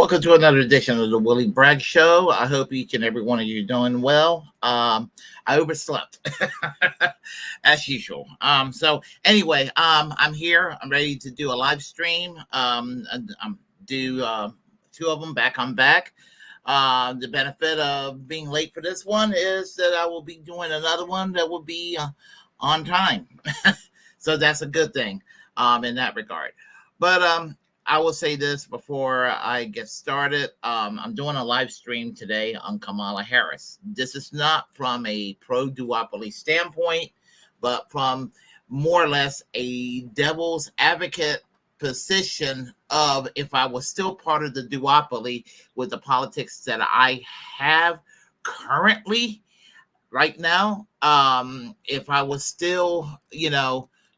Welcome to another edition of the Willie Bragg Show. I hope each and every one of you are doing well. I overslept as usual. So anyway, I'm here. I'm ready to do a live stream. Do two of them back on back. The benefit of being late for this one is that I will be doing another one that will be on time. So that's a good thing in that regard. But I will say this before I get started. I'm doing a live stream today on Kamala Harris. This is not from a pro-duopoly standpoint, but from more or less a devil's advocate position of if I was still part of the duopoly with the politics that I have currently right now, if I was still,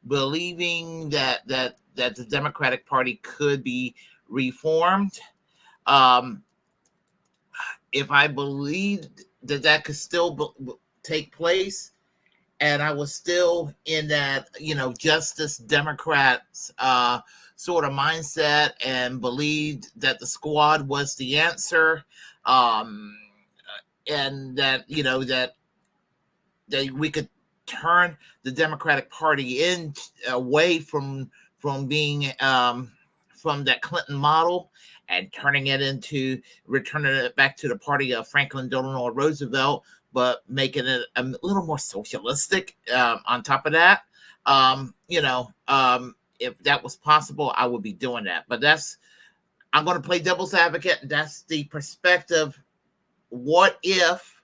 believing that the Democratic Party could be reformed, if I believed that could still take place, and I was still in that, Justice Democrats sort of mindset and believed that the squad was the answer, and that, that we could turn the Democratic Party away from being from that Clinton model and returning it back to the party of Franklin Delano Roosevelt, but making it a little more socialistic on top of that. If that was possible, I would be doing that. But I'm going to play devil's advocate. That's the perspective. What if?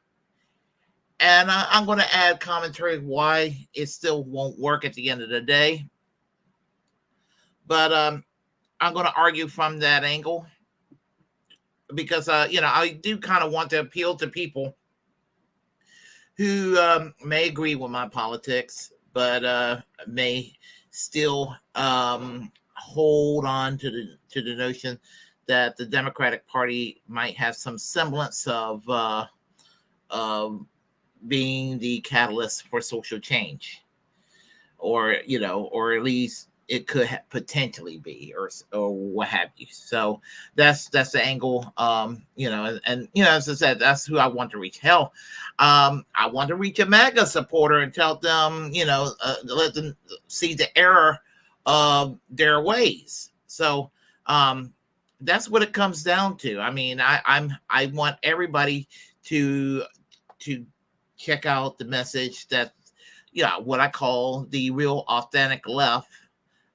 And I'm going to add commentary why it still won't work at the end of the day. But I'm going to argue from that angle because, I do kind of want to appeal to people who may agree with my politics, but may still hold on to the notion that the Democratic Party might have some semblance of being the catalyst for social change, or at least it could potentially be, or what have you. So that's the angle, and as I said, that's who I want to reach. Hell, I want to reach a MAGA supporter and tell them, let them see the error of their ways. So that's what it comes down to. I mean, I want everybody to check out the message that, what I call the real authentic left.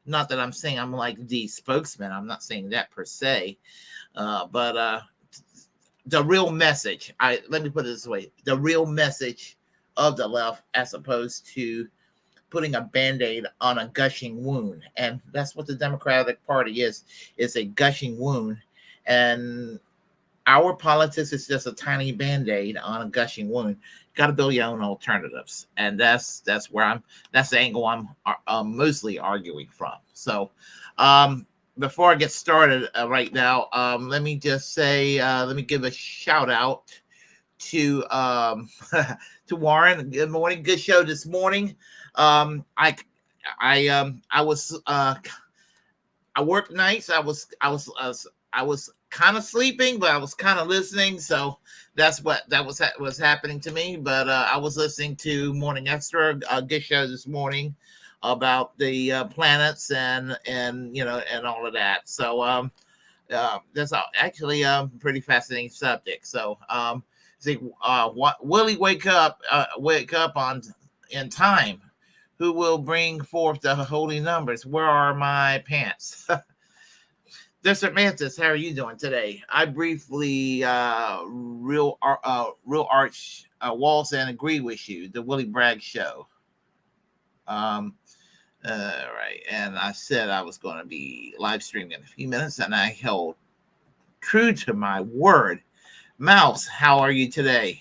Not that I'm saying I'm like the spokesman. I'm not saying that per se. But the real message, let me put it this way, the real message of the left, as opposed to putting a Band-Aid on a gushing wound. And that's what the Democratic Party is. It's a gushing wound. And our politics is just a tiny Band-Aid on a gushing wound. Got to build your own alternatives, and that's the angle I'm mostly arguing from. So, before I get started right now, let me just say, let me give a shout out to to Warren. Good morning, good show this morning. I worked nights. I was kind of sleeping, but I was kind of listening. So that was happening to me. But I was listening to Morning Extra, a good show this morning about the planets and all of that. So that's actually a pretty fascinating subject. So will he wake up in time? Who will bring forth the holy numbers? Where are my pants? Desert Mantis, how are you doing today? I briefly real arch Walz and agree with you. The Willie Bragg Show. Right, and I said I was going to be live streaming in a few minutes, and I held true to my word. Mouse, how are you today?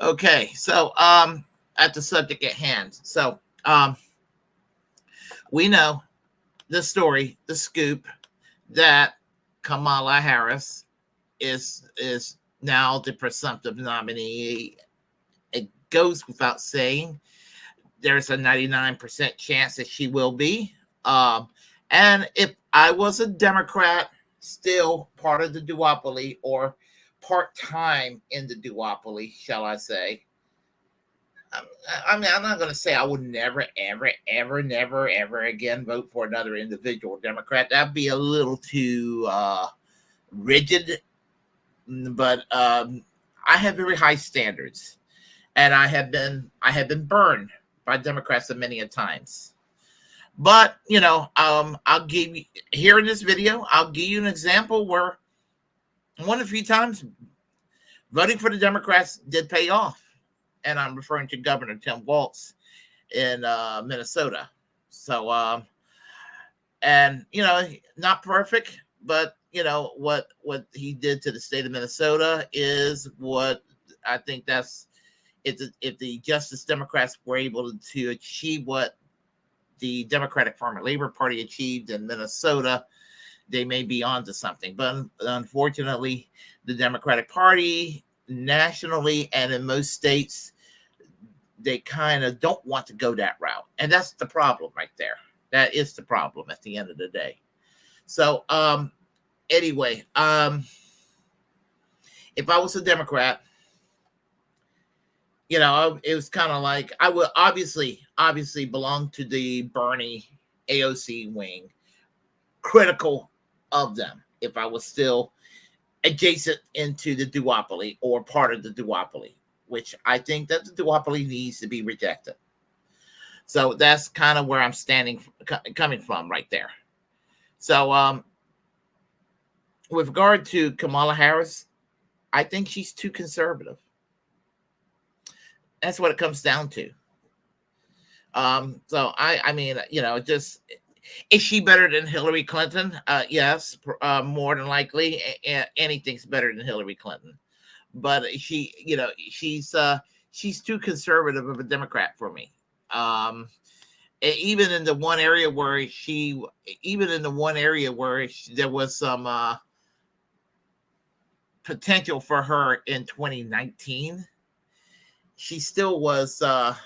Okay, so at the subject at hand. So we know the story, the scoop, that Kamala Harris is now the presumptive nominee. It goes without saying. There's a 99% chance that she will be. And if I was a Democrat still part of the duopoly, or part-time in the duopoly, shall I say. I mean, I'm not going to say I would never, ever again vote for another individual Democrat. That'd be a little too rigid. But I have very high standards, and I have been burned by Democrats many a times. But I'll give you here in this video. I'll give you an example where one of a few times voting for the Democrats did pay off. And I'm referring to Governor Tim Walz in Minnesota. So, and not perfect, but what he did to the state of Minnesota is what I think that's if the Justice Democrats were able to achieve what the Democratic Farmer Labor Party achieved in Minnesota, they may be onto something. But unfortunately, the Democratic Party nationally and in most states, they kind of don't want to go that route. And that's the problem right there. That is the problem at the end of the day. So anyway, if I was a Democrat, it was kind of like I would obviously belong to the Bernie AOC wing, critical of them if I was still adjacent into the duopoly or part of the duopoly, which I think that the duopoly needs to be rejected. So that's kind of where I'm coming from right there. So with regard to Kamala Harris, I think she's too conservative. That's what it comes down to. So I mean, just is she better than Hillary Clinton? Yes, more than likely. Anything's better than Hillary Clinton. But she's too conservative of a Democrat for me. Even in the one area where there was some potential for her in 2019, she still was not.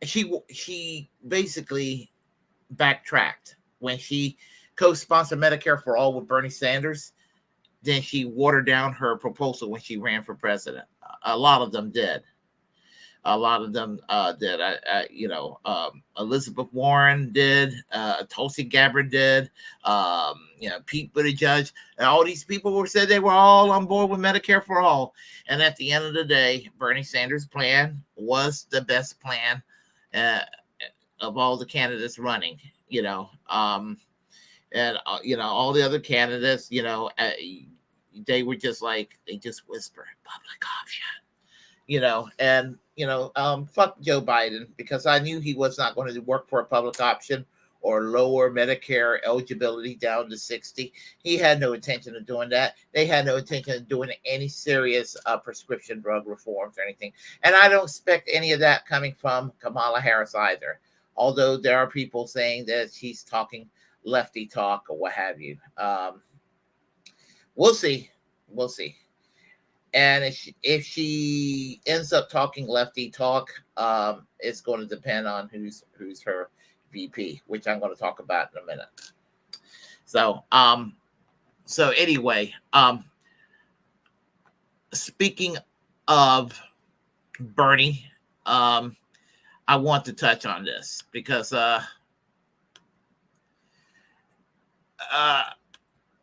She basically backtracked when she co-sponsored Medicare for All with Bernie Sanders. Then she watered down her proposal when she ran for president. A lot of them did. Elizabeth Warren did. Tulsi Gabbard did. Pete Buttigieg. And all these people said they were all on board with Medicare for All. And at the end of the day, Bernie Sanders' plan was the best plan of all the candidates running. All the other candidates, they were just they just whisper public option, fuck Joe Biden, because I knew he was not going to work for a public option or lower Medicare eligibility down to 60. He had no intention of doing that. They had no intention of doing any serious prescription drug reforms or anything. And I don't expect any of that coming from Kamala Harris either. Although there are people saying that she's talking lefty talk or what have you. We'll see. And if she ends up talking lefty talk, it's going to depend on who's her VP, which I'm going to talk about in a minute. So anyway, speaking of Bernie, I want to touch on this because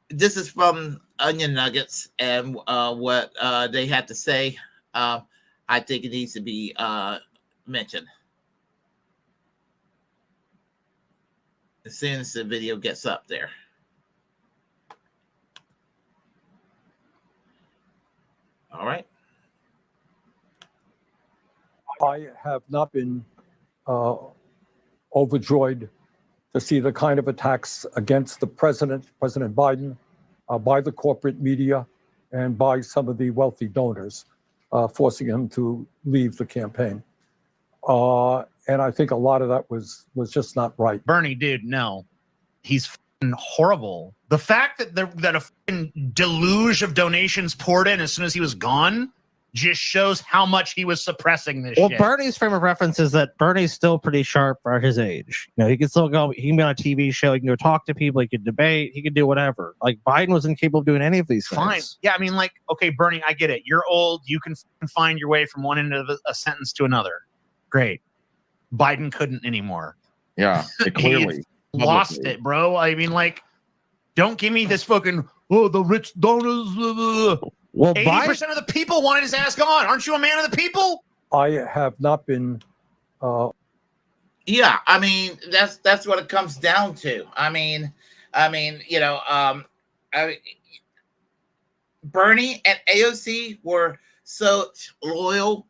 this is from Onion Nuggets, and what they had to say, I think it needs to be mentioned as soon as the video gets up there. All right. I have not been overjoyed to see the kind of attacks against the President Biden, by the corporate media and by some of the wealthy donors, forcing him to leave the campaign. And I think a lot of that was just not right. Bernie, dude, no. He's horrible. The fact that a deluge of donations poured in as soon as he was gone just shows how much he was suppressing this Well, shit. Bernie's frame of reference is that Bernie's still pretty sharp for his age. You know, he can still go, he can be on a TV show, he can go talk to people, he can debate, he can do whatever. Like, Biden was incapable of doing any of these things. Fine. Yeah, I mean, like, okay, Bernie, I get it. You're old. You can find your way from one end of a sentence to another. Great. Biden couldn't anymore. Yeah, clearly. Lost it, bro. I mean, like, don't give me this fucking, oh, the rich donors. Well, 80% of the people wanted his ass gone. Aren't you a man of the people? I have not been. Yeah, I mean that's what it comes down to. I mean, you know, Bernie and AOC were so loyal,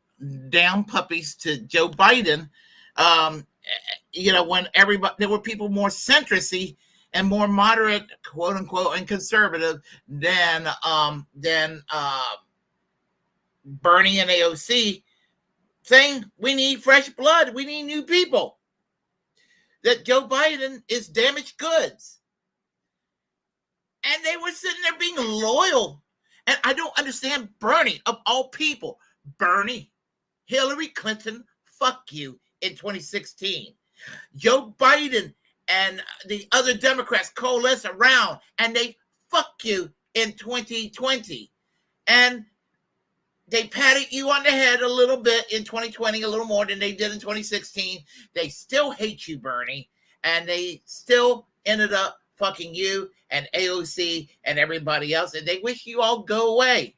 damn puppies to Joe Biden. You know, when there were people more centristy and more moderate, quote unquote, and conservative than Bernie and AOC, saying we need fresh blood, we need new people. That Joe Biden is damaged goods, and they were sitting there being loyal. And I don't understand Bernie, of all people. Bernie, Hillary Clinton, fuck you in 2016. Joe Biden and the other Democrats coalesce around and they fuck you in 2020. And they patted you on the head a little bit in 2020, a little more than they did in 2016. They still hate you, Bernie, and they still ended up fucking you and AOC and everybody else, and they wish you all go away.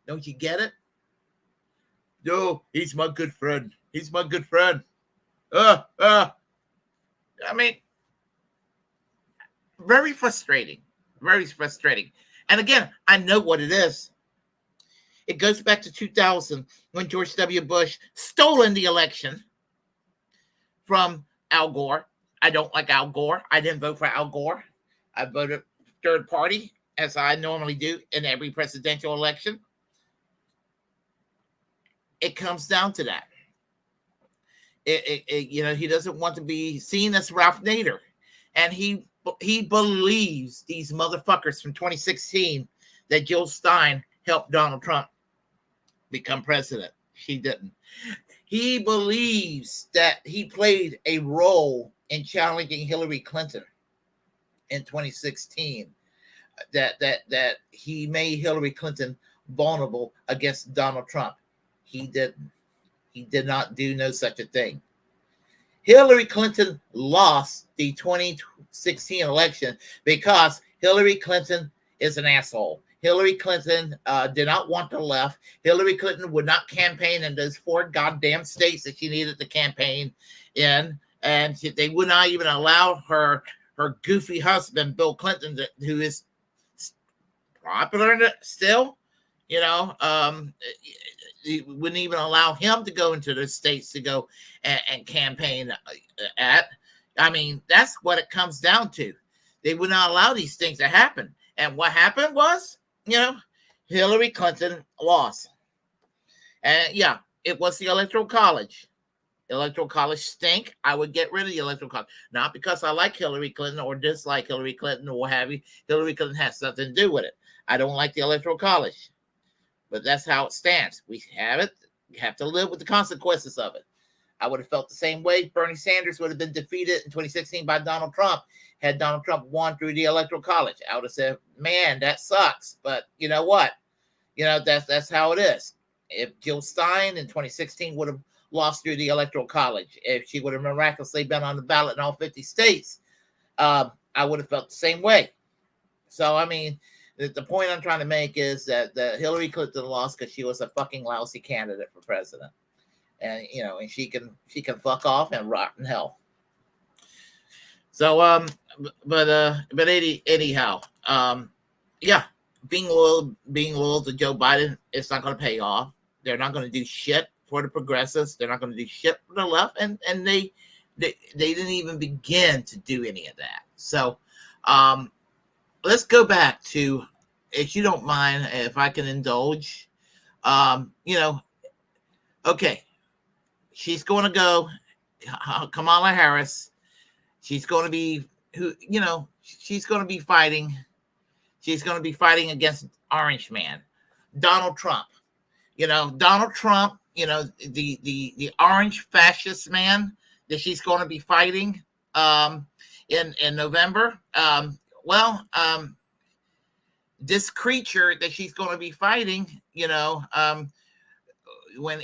Don't you get it? No, he's my good friend. He's my good friend. I mean, very frustrating. Very frustrating. And again, I know what it is. It goes back to 2000 when George W. Bush stolen the election from Al Gore. I don't like Al Gore. I didn't vote for Al Gore. I voted third party, as I normally do in every presidential election. It comes down to that. You know, he doesn't want to be seen as Ralph Nader. And he believes these motherfuckers from 2016 that Jill Stein helped Donald Trump become president. She didn't. He believes that he played a role in challenging Hillary Clinton in 2016. That he made Hillary Clinton vulnerable against Donald Trump. He didn't. He did not do no such a thing. Hillary Clinton lost the 2016 election because Hillary Clinton is an asshole. Hillary Clinton did not want the left. Hillary Clinton would not campaign in those 4 goddamn states that she needed to campaign in. And they would not even allow her goofy husband, Bill Clinton, who is popular still, you know, wouldn't even allow him to go into the states to go and campaign at. I mean, that's what it comes down to. They would not allow these things to happen. And what happened was, you know, Hillary Clinton lost. And yeah, it was the Electoral College. Electoral College stink. I would get rid of the Electoral College. Not because I like Hillary Clinton or dislike Hillary Clinton or what have you. Hillary Clinton has something to do with it. I don't like the Electoral College. But that's how it stands. We have it. We have to live with the consequences of it. I would have felt the same way. Bernie Sanders would have been defeated in 2016 by Donald Trump had Donald Trump won through the Electoral College. I would have said, man, that sucks. But you know what? You know, that's how it is. If Jill Stein in 2016 would have lost through the Electoral College, if she would have miraculously been on the ballot in all 50 states, I would have felt the same way. So, I mean, the point I'm trying to make is that Hillary Clinton lost because she was a fucking lousy candidate for president, and you know, and she can fuck off and rot in hell. So but anyhow, yeah, being loyal to Joe Biden, it's not going to pay off. They're not going to do shit for the progressives. They're not going to do shit for the left, and they didn't even begin to do any of that. So let's go back to, if you don't mind, if I can indulge, you know, okay, she's going to go, Kamala Harris, she's going to be, she's going to be fighting against Orange Man, Donald Trump. Donald Trump, the orange fascist man that she's going to be fighting in November. This creature that she's going to be fighting, when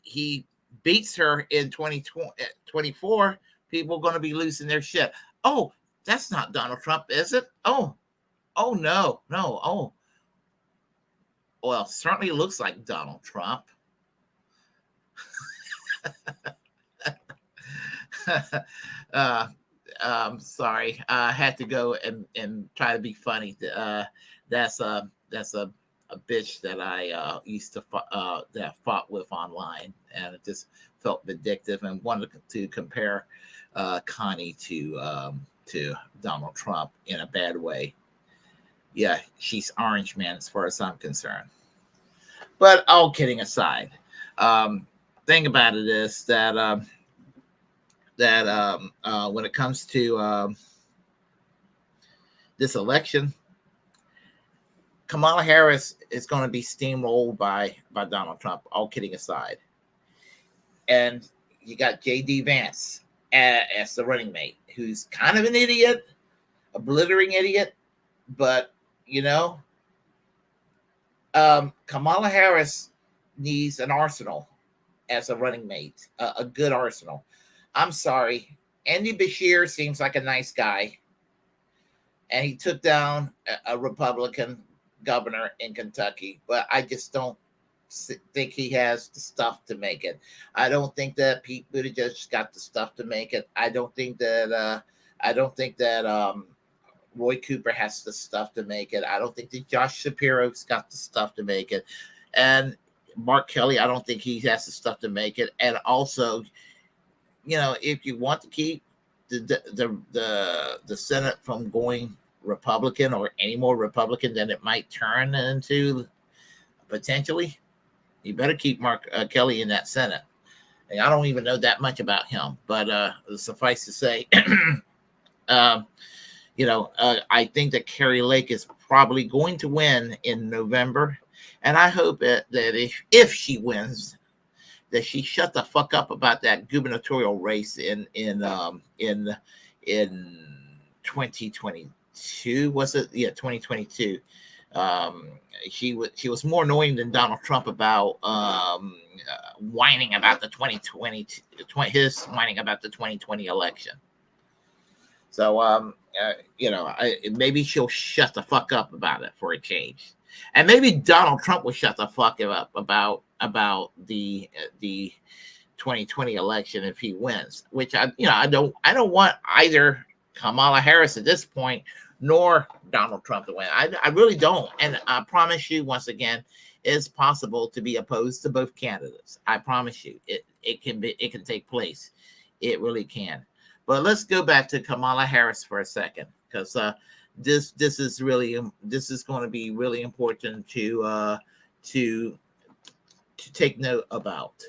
he beats her in 2024, people are going to be losing their shit. Oh, that's not Donald Trump, is it? Oh no. Oh, well, certainly looks like Donald Trump. Sorry, I had to go and try to be funny. That's a bitch that I used to that I fought with online, and it just felt vindictive and wanted to compare Connie to Donald Trump in a bad way. Yeah, she's orange, man, as far as I'm concerned. But all kidding aside, thing about it is that when it comes to this election, Kamala Harris is going to be steamrolled by Donald Trump, all kidding aside. And you got J.D. Vance as the running mate, who's kind of an idiot, a blithering idiot, but Kamala Harris needs an arsenal as a running mate, a good arsenal. I'm sorry, Andy Beshear seems like a nice guy, and he took down a Republican governor in Kentucky, but I just don't think he has the stuff to make it. I don't think that Pete Buttigieg got the stuff to make it. I don't think that Roy Cooper has the stuff to make it. I don't think that Josh Shapiro's got the stuff to make it. And Mark Kelly, I don't think he has the stuff to make it. And also, if you want to keep the Senate from going Republican or any more Republican than it might turn into potentially, you better keep Mark Kelly in that Senate. And I don't even know that much about him, but suffice to say, I think that Carrie Lake is probably going to win in November, and I hope that if she wins, that she shut the fuck up about that gubernatorial race in 2022. Was it? Yeah, 2022. She was more annoying than Donald Trump about whining about the 2020 election. So maybe she'll shut the fuck up about it for a change, and maybe Donald Trump will shut the fuck up about the 2020 election if he wins. Which I don't want either Kamala Harris at this point nor Donald Trump to win. I really don't, and I promise you once again, it's possible to be opposed to both candidates. I promise you, it can take place. It really can. But let's go back to Kamala Harris for a second, because this is going to be really important to take note about.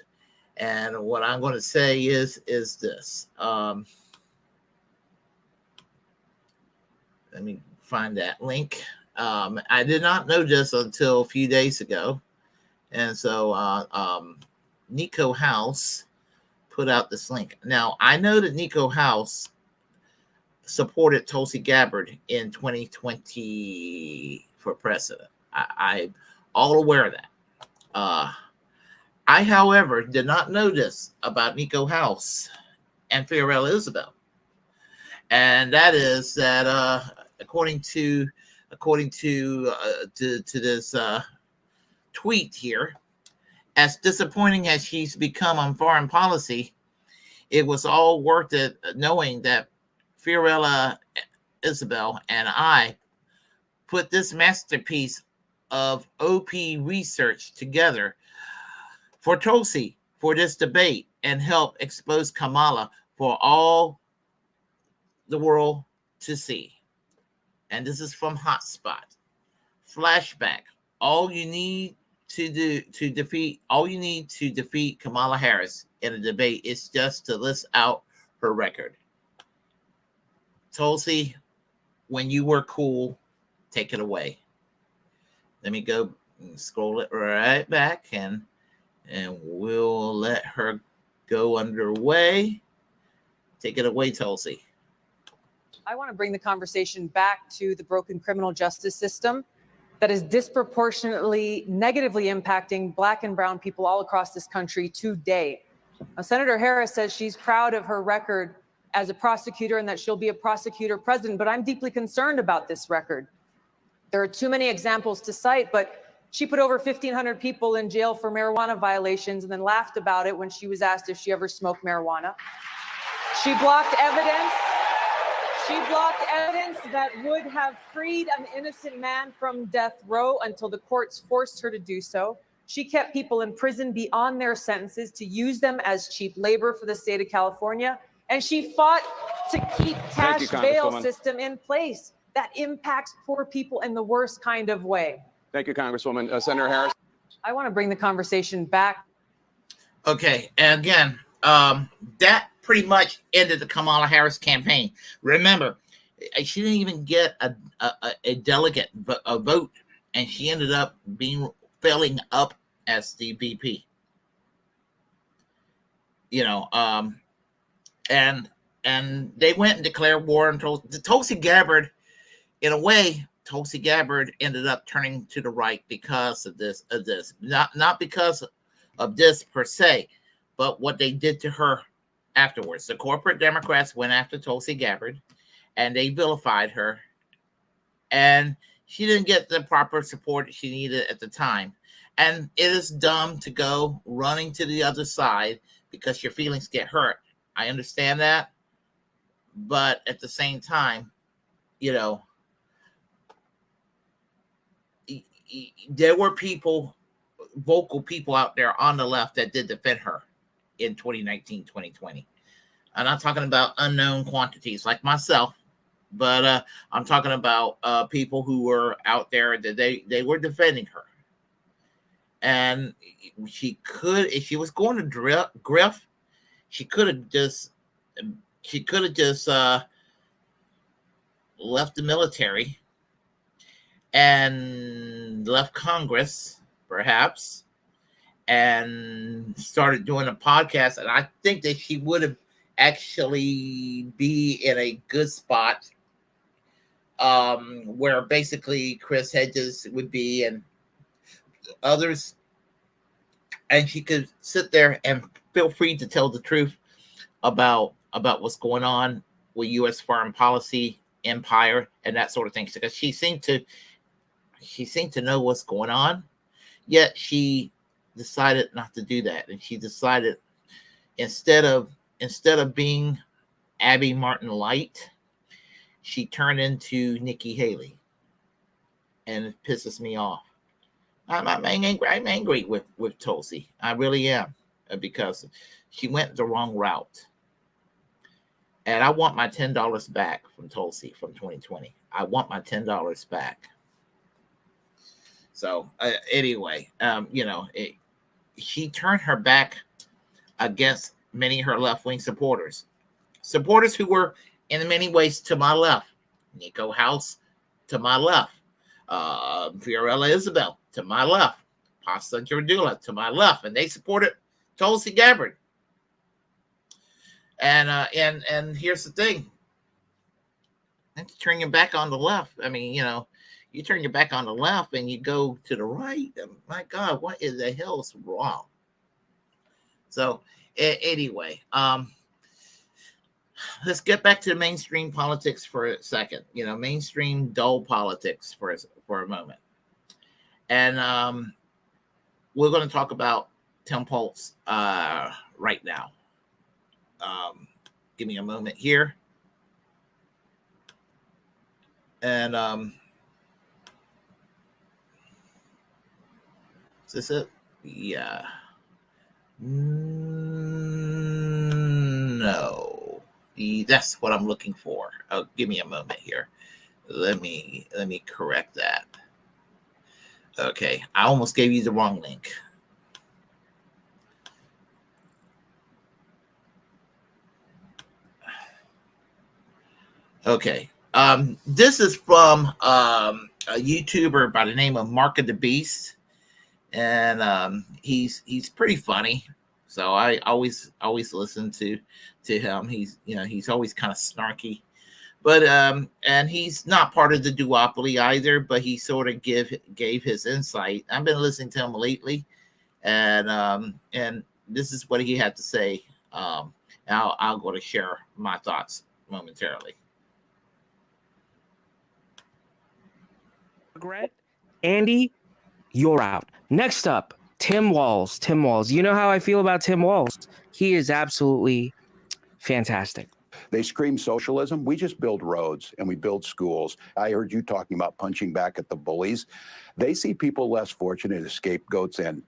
And what I'm going to say is this. Let me find that link. I did not know this until a few days ago, and so Nico House put out this link. Now, I know that Nico House supported Tulsi Gabbard in 2020 for president. I'm all aware of that. I, however, did not know this about Nico House and Fiorella Isabel, and that is that according to this tweet here, as disappointing as she's become on foreign policy, it was all worth it knowing that Fiorella Isabel and I put this masterpiece of OP research together for Tulsi for this debate and help expose Kamala for all the world to see. And this is from Hotspot. Flashback. All you need to defeat Kamala Harris in a debate is just to list out her record. Tulsi, when you were cool, take it away. Let me go Scroll it right back, and we'll let her go underway. Take it away, Tulsi. I want to bring the conversation back to the broken criminal justice system that is disproportionately negatively impacting Black and brown people all across this country today. Now, Senator Harris says she's proud of her record as a prosecutor and that she'll be a prosecutor president, but I'm deeply concerned about this record. There are too many examples to cite, but she put over 1,500 people in jail for marijuana violations and then laughed about it when she was asked if she ever smoked marijuana. She blocked evidence. She blocked evidence that would have freed an innocent man from death row until the courts forced her to do so. She kept people in prison beyond their sentences to use them as cheap labor for the state of California. And she fought to keep cash bail system in place that impacts poor people in the worst kind of way. Thank you, Congresswoman. Senator Harris. I want to bring the conversation back. Okay, and again, that pretty much ended the Kamala Harris campaign. Remember, she didn't even get a delegate a vote, and she ended up filling up as the VP. You know, and they went and declared war on Tulsi Gabbard. In a way, Tulsi Gabbard ended up turning to the right because of this. Not because of this per se, but what they did to her afterwards. The corporate Democrats went after Tulsi Gabbard, and they vilified her, and she didn't get the proper support she needed at the time. And it is dumb to go running to the other side because your feelings get hurt. I understand that, but at the same time, you know, there were vocal people out there on the left that did defend her in 2019, 2020. I'm not talking about unknown quantities like myself, but I'm talking about people who were out there that they were defending her. And she could, if she was going to grift, she could have just left the military and left Congress, perhaps, and started doing a podcast. And I think that she would have actually be in a good spot where basically Chris Hedges would be and others, and she could sit there and feel free to tell the truth about what's going on with U.S. foreign policy, empire, and that sort of thing. Because she seemed to know what's going on, yet she decided not to do that. And she decided instead of being Abby Martin Light, she turned into Nikki Haley, and it pisses me off. I'm angry with Tulsi. I really am, because she went the wrong route. And I want my $10 back from Tulsi from 2020. I want my $10 back. So anyway, she turned her back against many of her left-wing supporters who were in many ways to my left. Nico House to my left. Fiorella Isabel to my left. Pasta Jordula to my left. And they supported Tulsi Gabbard. And here's the thing. Let's turn your back on the left. I mean, you turn your back on the left and you go to the right. My God, what is the hell's wrong? So anyway, let's get back to the mainstream politics for a second. Mainstream dull politics for a moment. And we're going to talk about Tim Walz right now. Give me a moment here. And is this it? Yeah. No. That's what I'm looking for. Oh, give me a moment here. Let me correct that. Okay, I almost gave you the wrong link. Okay. This is from a YouTuber by the name of Mark of the Beast. and he's pretty funny. So I always listen to him. He's always kind of snarky, but and he's not part of the duopoly either. But he sort of gave his insight. I've been listening to him lately, and this is what he had to say. I'll go to share my thoughts momentarily. Regret, Andy, you're out. Next up, Tim Walz. Tim Walz. You know how I feel about Tim Walz. He is absolutely fantastic. They scream socialism. We just build roads and we build schools. I heard you talking about punching back at the bullies. They see people less fortunate as scapegoats and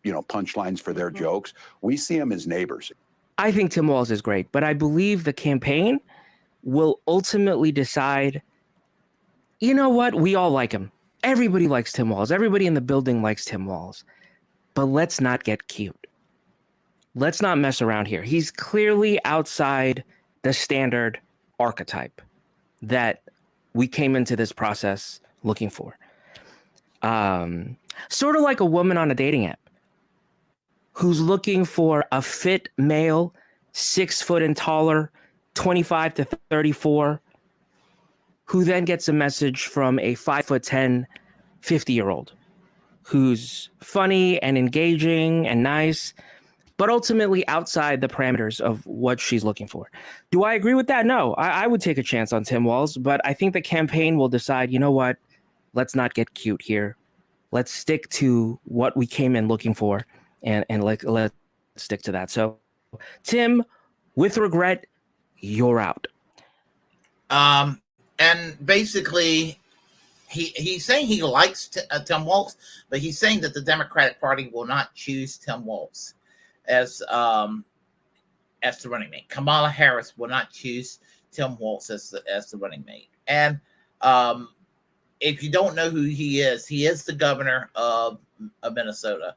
punchlines for their jokes. We see them as neighbors. I think Tim Walz is great, but I believe the campaign will ultimately decide, you know what? We all like him. Everybody likes Tim Walz. Everybody in the building likes Tim Walz. But let's not get cute. Let's not mess around here. He's clearly outside the standard archetype that we came into this process looking for. Sort of like a woman on a dating app who's looking for a fit male, 6 foot and taller, 25 to 34, who then gets a message from a 5'10", 50-year-old who's funny and engaging and nice, but ultimately outside the parameters of what she's looking for. Do I agree with that? No, I would take a chance on Tim Walz, but I think the campaign will decide, you know what? Let's not get cute here. Let's stick to what we came in looking for, and let's stick to that. So, Tim, with regret, you're out. And basically, he's saying he likes Tim Walz, but he's saying that the Democratic Party will not choose Tim Walz as the running mate. Kamala Harris will not choose Tim Walz as the running mate. And if you don't know who he is the governor of Minnesota.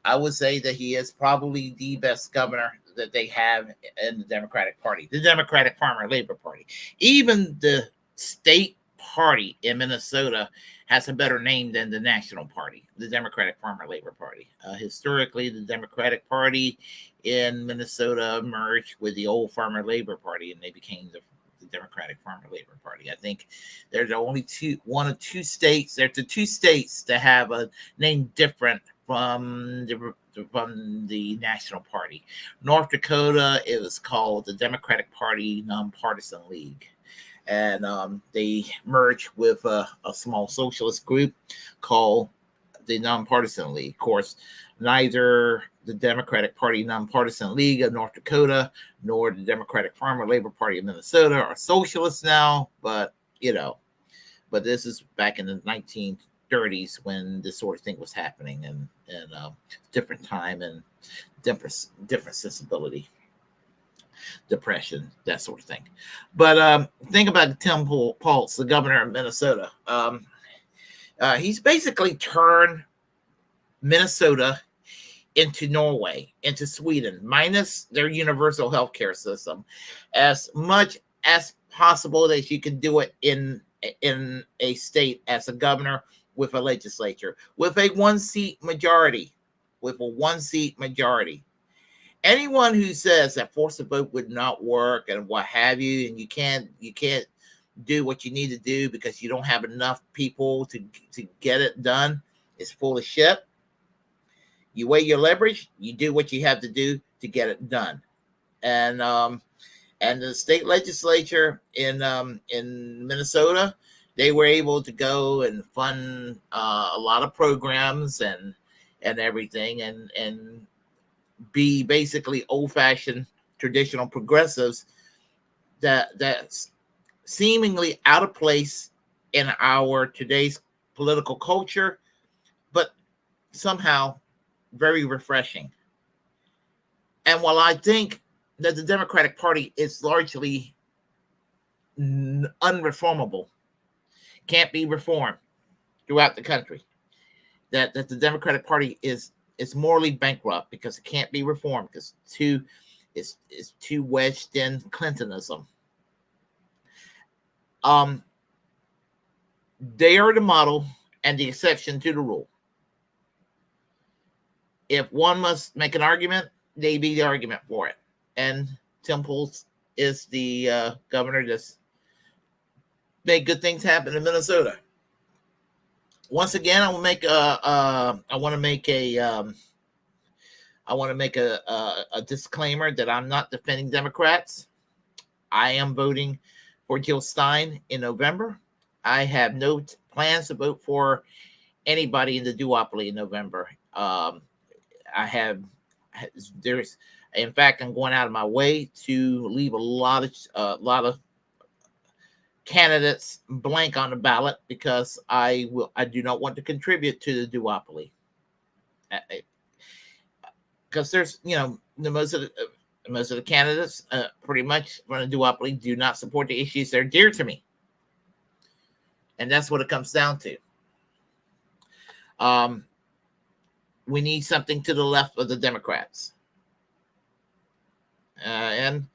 I would say that he is probably the best governor that they have in the Democratic Party, the Democratic Farmer Labor Party. Even the state party in Minnesota has a better name than the national party, the Democratic Farmer Labor Party. Historically, the Democratic Party in Minnesota merged with the old Farmer Labor Party, and they became the Democratic Farmer Labor Party. I think there's only one of two states. There's the two states that have a name different from the national party. North Dakota, it was called the Democratic Party Nonpartisan League. And they merged with a small socialist group called the Nonpartisan League. Of course, neither the Democratic Party Nonpartisan League of North Dakota nor the Democratic Farmer Labor Party of Minnesota are socialists now, but this is back in the 1930s when this sort of thing was happening, and different time and different sensibility. Depression, that sort of thing. But think about Tim Walz, the governor of Minnesota. He's basically turned Minnesota into Norway, into Sweden, minus their universal healthcare system, as much as possible that you can do it in a state as a governor with a legislature, with a one-seat majority, Anyone who says that force of vote would not work and what have you, and you can't do what you need to do because you don't have enough people to get it done is full of shit. You weigh your leverage, you do what you have to do to get it done. And the state legislature in Minnesota, they were able to go and fund a lot of programs and everything, and be basically old-fashioned traditional progressives that's seemingly out of place in our today's political culture, but somehow very refreshing. And while I think that the Democratic Party is largely unreformable, can't be reformed throughout the country, that the Democratic Party is morally bankrupt because it can't be reformed because it's too wedged in Clintonism. They are the model and the exception to the rule. if one must make an argument, they be the argument for it. And Tim Walz is the governor that's made good things happen in Minnesota. Once again, I want to make a disclaimer that I'm not defending Democrats. I am voting for Jill Stein in November. I have no plans to vote for anybody in the duopoly in November. In fact, I'm going out of my way to leave a lot of candidates blank on the ballot because I do not want to contribute to the duopoly. Because there's, most of the candidates pretty much run a duopoly do not support the issues that are dear to me. And that's what it comes down to. We need something to the left of the Democrats. And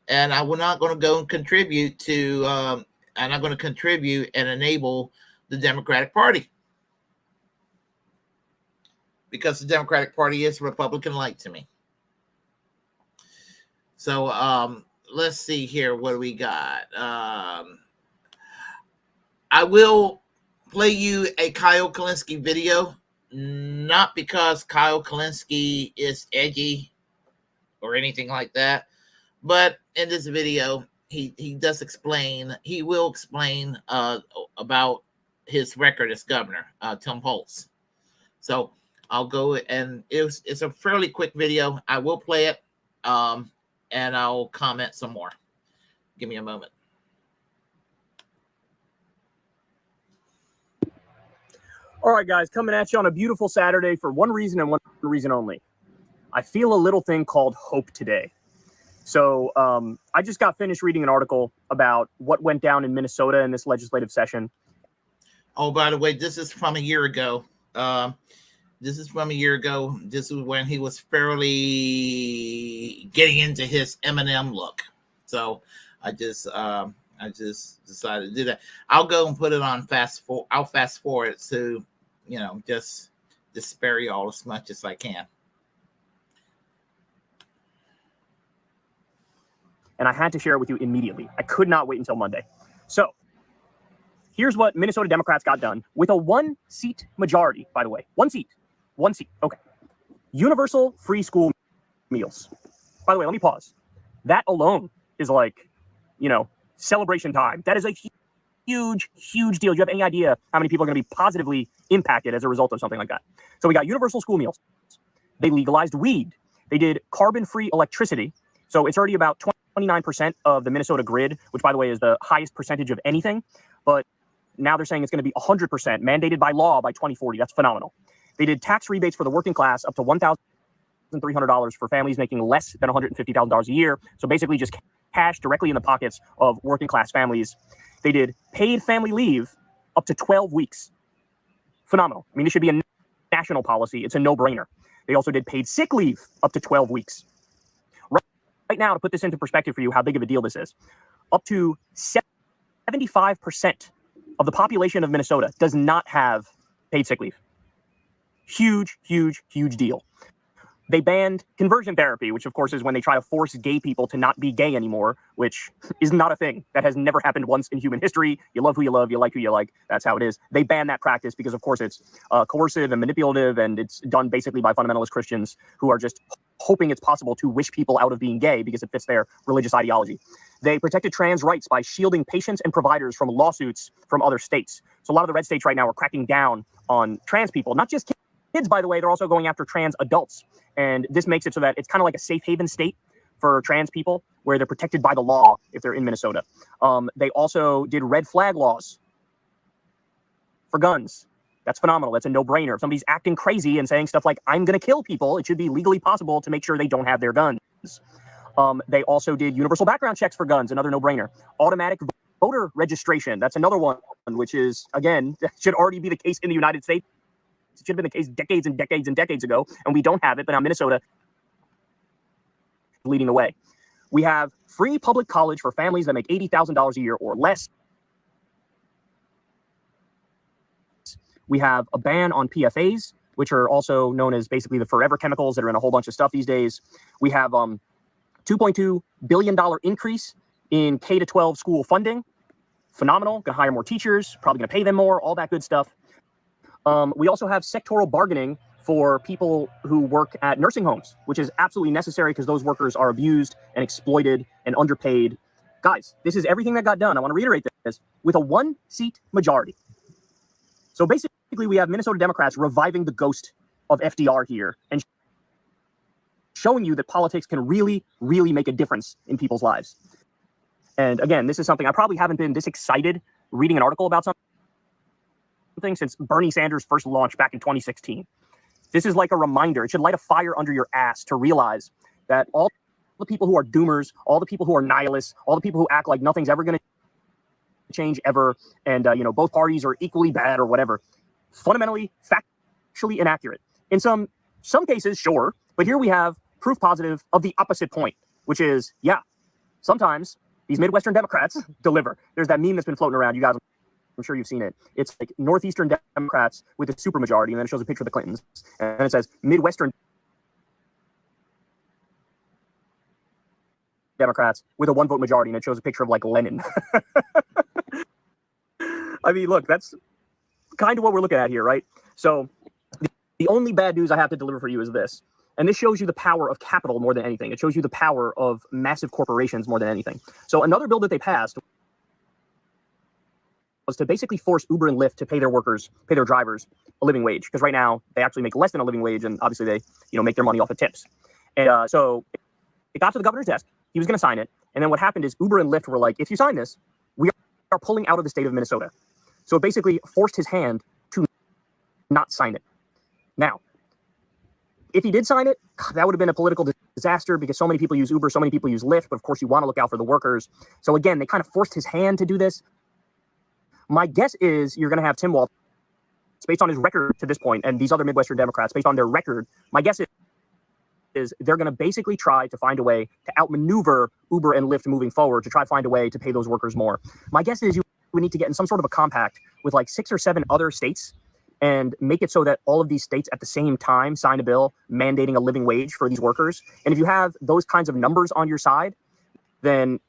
I'm not going to go and contribute to, I'm not going to contribute and enable the Democratic Party. Because the Democratic Party is Republican-like to me. So let's see here. What do we got? I will play you a Kyle Kulinski video, not because Kyle Kulinski is edgy or anything like that, but in this video, he will explain about his record as governor, Tim Walz. So I'll go, and it's a fairly quick video. I will play it, and I'll comment some more. Give me a moment. All right, guys, coming at you on a beautiful Saturday for one reason and one reason only. I feel a little thing called hope today. So I just got finished reading an article about what went down in Minnesota in this legislative session. Oh, by the way, this is from a year ago. This is when he was fairly getting into his Eminem look. So I just decided to do that. I'll go and put it on I'll fast forward to, just spare you all as much as I can. And I had to share it with you immediately. I could not wait until Monday. So here's what Minnesota Democrats got done with a 1-seat majority, by the way. One seat. Okay. Universal free school meals. By the way, let me pause. That alone is like, celebration time. That is a huge, huge deal. Do you have any idea how many people are going to be positively impacted as a result of something like that? So we got universal school meals. They legalized weed. They did carbon-free electricity. So it's already about 29% of the Minnesota grid, which, by the way, is the highest percentage of anything. But now they're saying it's going to be 100% mandated by law by 2040. That's phenomenal. They did tax rebates for the working class up to $1,300 for families making less than $150,000 a year. So basically just cash directly in the pockets of working class families. They did paid family leave up to 12 weeks. Phenomenal. I mean, it should be a national policy. It's a no-brainer. They also did paid sick leave up to 12 weeks. Right now, to put this into perspective for you, how big of a deal this is, up to 75% of the population of Minnesota does not have paid sick leave. Huge, huge, huge deal. They banned conversion therapy, which of course is when they try to force gay people to not be gay anymore, which is not a thing. That has never happened once in human history. You love who you love, you like who you like. That's how it is. They banned that practice because of course it's coercive and manipulative, and it's done basically by fundamentalist Christians who are just hoping it's possible to wish people out of being gay because it fits their religious ideology. They protected trans rights by shielding patients and providers from lawsuits from other states. So a lot of the red states right now are cracking down on trans people, not just kids, by the way, they're also going after trans adults. And this makes it so that it's kind of like a safe haven state for trans people where they're protected by the law if they're in Minnesota. They also did red flag laws for guns. That's phenomenal. That's a no-brainer. If somebody's acting crazy and saying stuff like, I'm going to kill people, it should be legally possible to make sure they don't have their guns. They also did universal background checks for guns, another no-brainer. Automatic voter registration. That's another one, which is, again, that should already be the case in the United States. It should have been the case decades and decades and decades ago, and we don't have it, but now Minnesota leading the way. We have free public college for families that make $80,000 a year or less. We have a ban on PFAs, which are also known as basically the forever chemicals that are in a whole bunch of stuff these days. We have $2.2 billion increase in K-12 school funding. Phenomenal. Going to hire more teachers, probably going to pay them more, all that good stuff. We also have sectoral bargaining for people who work at nursing homes, which is absolutely necessary because those workers are abused and exploited and underpaid. Guys, this is everything that got done. I want to reiterate this with a 1-seat majority. So basically, we have Minnesota Democrats reviving the ghost of FDR here and showing you that politics can really, really make a difference in people's lives. And again, this is something I probably haven't been this excited reading an article about something since Bernie Sanders' first launch back in 2016. This is like a reminder. It should light a fire under your ass to realize that all the people who are doomers, all the people who are nihilists, all the people who act like nothing's ever going to change ever, and both parties are equally bad or whatever, fundamentally, factually inaccurate. In some cases, sure, but here we have proof positive of the opposite point, which is, yeah, sometimes these Midwestern Democrats deliver. There's that meme that's been floating around. You guys, I'm sure you've seen it. It's like Northeastern Democrats with a supermajority, and then it shows a picture of the Clintons, and it says Midwestern Democrats with a 1-vote majority, and it shows a picture of like Lenin. I mean, look, that's kind of what we're looking at here, right? So the only bad news I have to deliver for you is this. And this shows you the power of capital more than anything. It shows you the power of massive corporations more than anything. So another bill that they passed was to basically force Uber and Lyft to pay their drivers a living wage. Because right now they actually make less than a living wage, and obviously they, make their money off of tips. And so it got to the governor's desk. He was going to sign it. And then what happened is Uber and Lyft were like, if you sign this, we are pulling out of the state of Minnesota. So it basically forced his hand to not sign it. Now, if he did sign it, that would have been a political disaster because so many people use Uber, so many people use Lyft, but of course you want to look out for the workers. So again, they kind of forced his hand to do this. My guess is you're going to have Tim Walz, based on his record to this point, and these other Midwestern Democrats, based on their record, my guess is they're going to basically try to find a way to outmaneuver Uber and Lyft moving forward to try to find a way to pay those workers more. My guess is you would need to get in some sort of a compact with like 6 or 7 other states and make it so that all of these states at the same time sign a bill mandating a living wage for these workers. And if you have those kinds of numbers on your side, then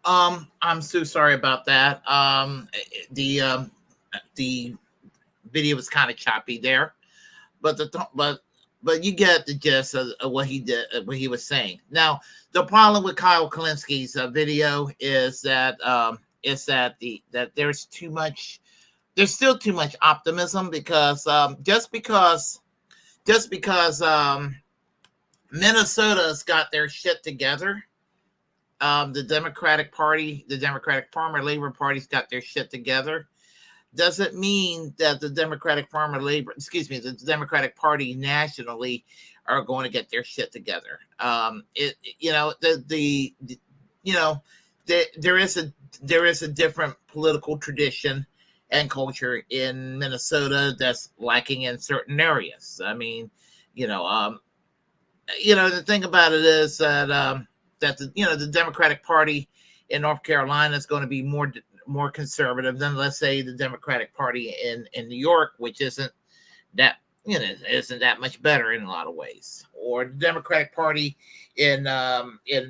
I'm so sorry about that. The video was kind of choppy there, but you get the gist of what he did, what he was saying. Now, the problem with Kyle Kalinski's video is that there's still too much optimism because just because Minnesota's got their shit together, the Democratic Party, the Democratic Farmer Labor Party's got their shit together, doesn't mean that the Democratic the Democratic Party nationally are going to get their shit together. There is a different political tradition and culture in Minnesota that's lacking in certain areas. I mean, the thing about it is that the Democratic Party in North Carolina is going to be more conservative than, let's say, the Democratic Party in New York, which isn't that much better in a lot of ways. Or the Democratic Party in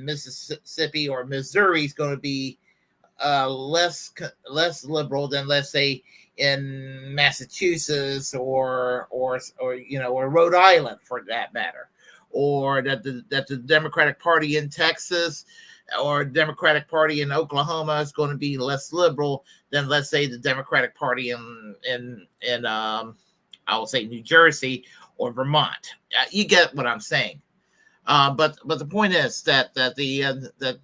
Mississippi or Missouri is going to be less liberal than, let's say, in Massachusetts or Rhode Island, for that matter. Or that the Democratic Party in Texas or Democratic Party in Oklahoma is going to be less liberal than, let's say, the Democratic Party in I will say New Jersey or Vermont. You get what I'm saying. But the point is that the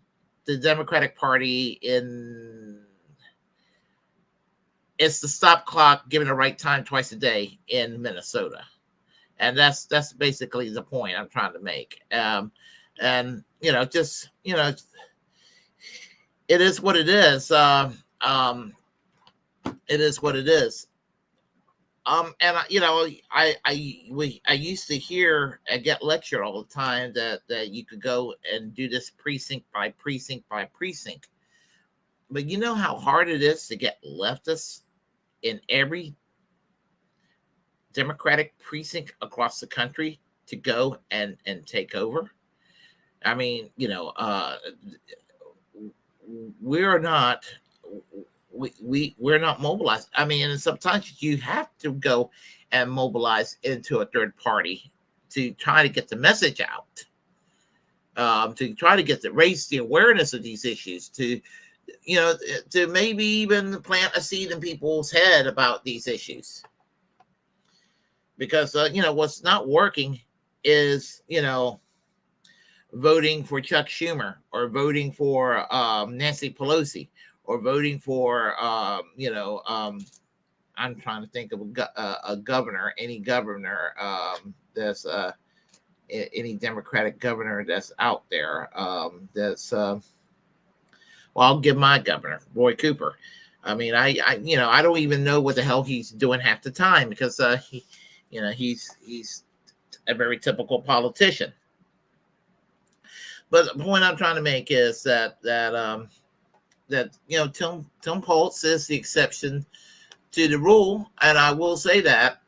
Democratic Party it's the stop clock given the right time twice a day in Minnesota. And that's basically the point I'm trying to make. It is what it is. It is what it is. I used to hear and get lectured all the time that you could go and do this precinct by precinct by precinct. But you know how hard it is to get leftists in every Democratic precinct across the country to go and take over. I mean, we're not mobilized. I mean, and sometimes you have to go and mobilize into a third party to try to get the message out, to try to raise the awareness of these issues, to maybe even plant a seed in people's head about these issues. Because what's not working is voting for Chuck Schumer, or voting for Nancy Pelosi, or voting for I'm trying to think of a governor, any governor that's any Democratic governor that's out there. I'll give my governor, Roy Cooper. I mean, I don't even know what the hell he's doing half the time, because he's a very typical politician. But the point I'm trying to make is that Tim Walz is the exception to the rule, and I will say that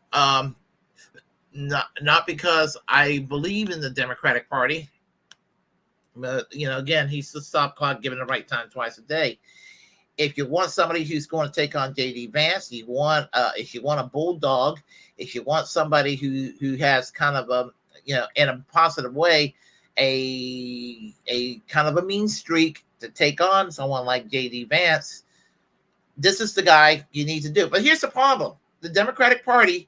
not because I believe in the Democratic Party, but again, he's the stop clock given the right time twice a day. If you want somebody who's going to take on J.D. Vance, if you want a bulldog, if you want somebody who has kind of a in a positive way, a kind of a mean streak to take on someone like J.D. Vance, this is the guy you need to do. But here's the problem: the Democratic Party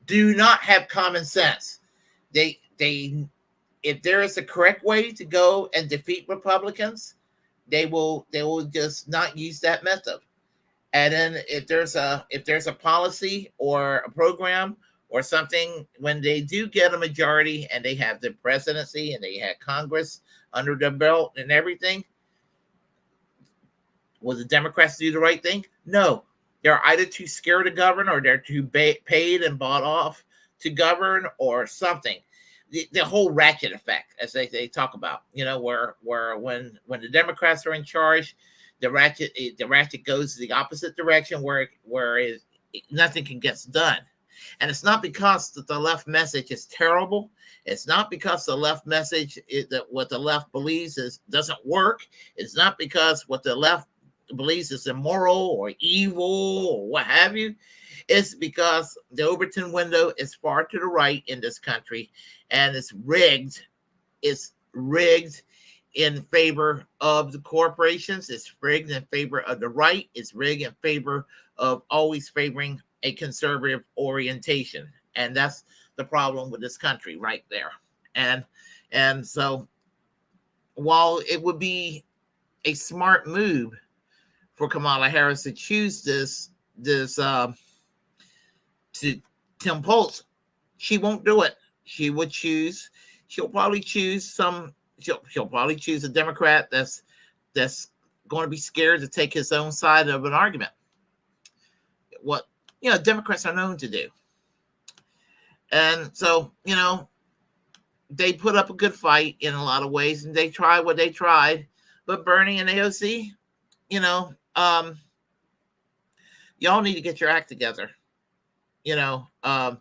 do not have common sense. They if there is a correct way to go and defeat Republicans, they will just not use that method. And then if there's a policy or a program or something, when they do get a majority and they have the presidency and they have Congress under their belt and everything, will the Democrats do the right thing? No. They're either too scared to govern, or they're too paid and bought off to govern, or something. The whole ratchet effect, as they talk about, where when the Democrats are in charge, the ratchet goes the opposite direction, where nothing can get done. And it's not because the left message is terrible. It's not because the left message that what the left believes doesn't work. It's not because what the left believes is immoral or evil or what have you. It's because the Overton window is far to the right in this country, and it's rigged. It's rigged in favor of the corporations. It's rigged in favor of the right. It's rigged in favor of always favoring a conservative orientation. And that's the problem with this country right there. And so while it would be a smart move for Kamala Harris to choose this to Tim Walz, she won't do it. She'll probably choose a Democrat that's going to be scared to take his own side of an argument. What Democrats are known to do. And so, they put up a good fight in a lot of ways, and they tried what they tried. But Bernie and AOC, y'all need to get your act together. The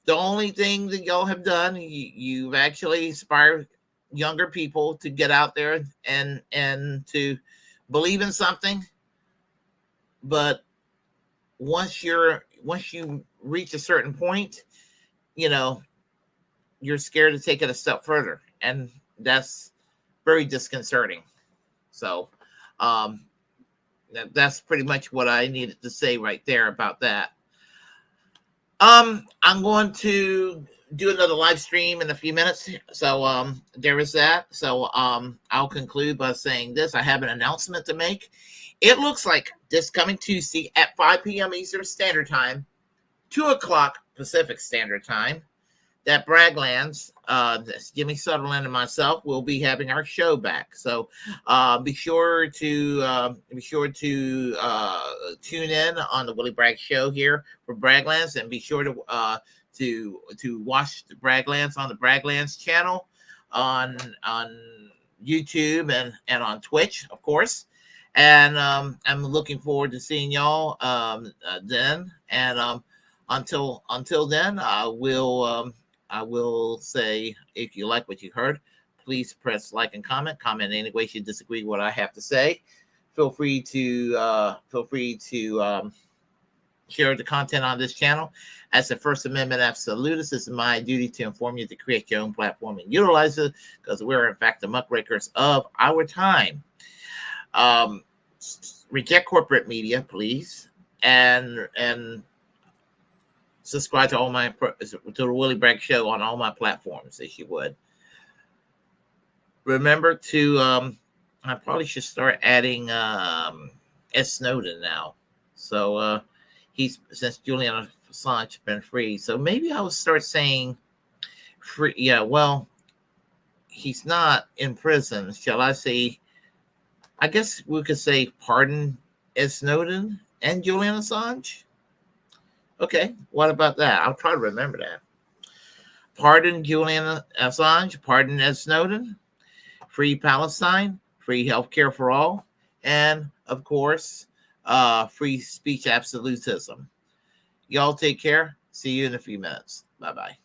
only thing that y'all have done, you've actually inspired younger people to get out there and to believe in something. But once you reach a certain point, you're scared to take it a step further, and that's very disconcerting. So that's pretty much what I needed to say right there about that. I'm going to do another live stream in a few minutes. So there is that. So I'll conclude by saying this. I have an announcement to make. It looks like this coming Tuesday at 5 p.m. Eastern Standard Time, 2 o'clock Pacific Standard Time, that Braglands, Jimmy Sutherland and myself will be having our show back. So be sure to tune in on the Willie Bragg Show here for Braglands, and be sure to watch the Braglands on the Braglands channel on YouTube and on Twitch, of course. And I'm looking forward to seeing y'all then. And until then, I will say, if you like what you heard, please press like and comment. Comment any way you disagree with what I have to say. Feel free to share the content on this channel. As the First Amendment absolutist, it's my duty to inform you to create your own platform and utilize it, because we're in fact the muckrakers of our time. Reject corporate media, please, and subscribe to the Willie Bragg Show on all my platforms, if you would. Remember to I probably should start adding S. Snowden now. So since Julian Assange has been free, so maybe I'll start saying free. Yeah, well, he's not in prison. Shall I say? I guess we could say pardon S. Snowden and Julian Assange. Okay, what about that? I'll try to remember that. Pardon Julian Assange, pardon S. Snowden, free Palestine, free healthcare for all, and of course, free speech absolutism. Y'all take care. See you in a few minutes. Bye-bye.